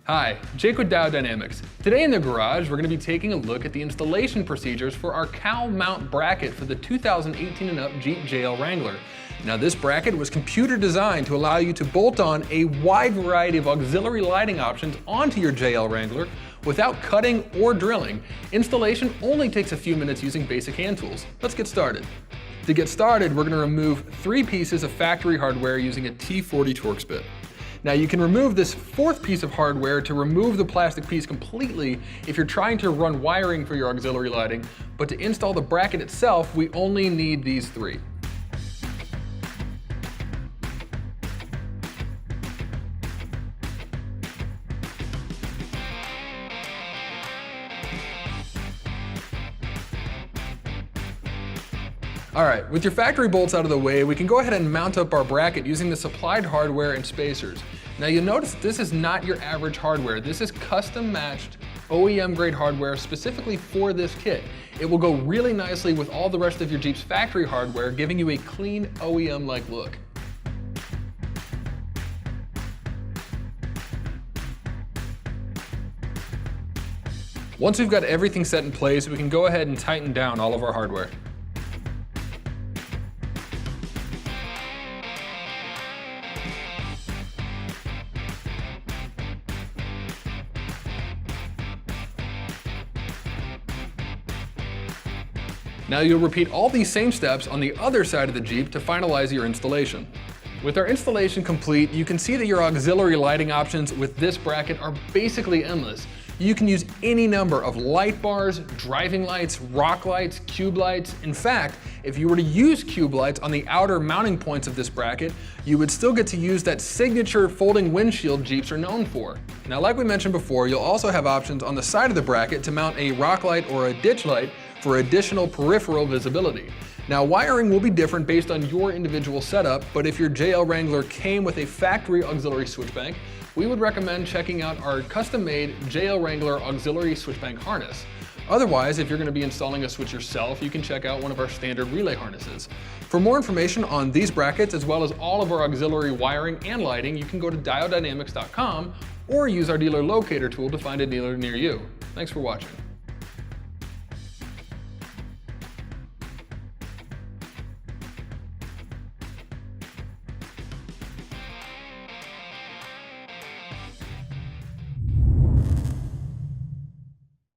Hi, Jake with Diode. Today in the garage, we're going to be taking a look at the installation procedures for our Cowl Mount bracket for the 2018 and up Jeep JL Wrangler. Now this bracket was computer designed to allow you to bolt on a wide variety of auxiliary lighting options onto your JL Wrangler without cutting or drilling. Installation only takes a few minutes using basic hand tools. Let's get started. To get started, we're going to remove 3 pieces of factory hardware using a T40 Torx bit. Now you can remove this 4th piece of hardware to remove the plastic piece completely if you're trying to run wiring for your auxiliary lighting, but to install the bracket itself, we only need these 3. Alright, with your factory bolts out of the way, we can go ahead and mount up our bracket using the supplied hardware and spacers. Now you'll notice this is not your average hardware. This is custom matched OEM grade hardware specifically for this kit. It will go really nicely with all the rest of your Jeep's factory hardware, giving you a clean OEM-like look. Once we've got everything set in place, we can go ahead and tighten down all of our hardware. Now you'll repeat all these same steps on the other side of the Jeep to finalize your installation. With our installation complete, you can see that your auxiliary lighting options with this bracket are basically endless. You can use any number of light bars, driving lights, rock lights, cube lights. In fact, if you were to use cube lights on the outer mounting points of this bracket, you would still get to use that signature folding windshield Jeeps are known for. Now, like we mentioned before, you'll also have options on the side of the bracket to mount a rock light or a ditch light for additional peripheral visibility. Now, wiring will be different based on your individual setup, but if your JL Wrangler came with a factory auxiliary switch bank, we would recommend checking out our custom-made JL Wrangler auxiliary switch bank harness. Otherwise, if you're going to be installing a switch yourself, you can check out one of our standard relay harnesses. For more information on these brackets, as well as all of our auxiliary wiring and lighting, you can go to diodedynamics.com or use our dealer locator tool to find a dealer near you. Thanks for watching.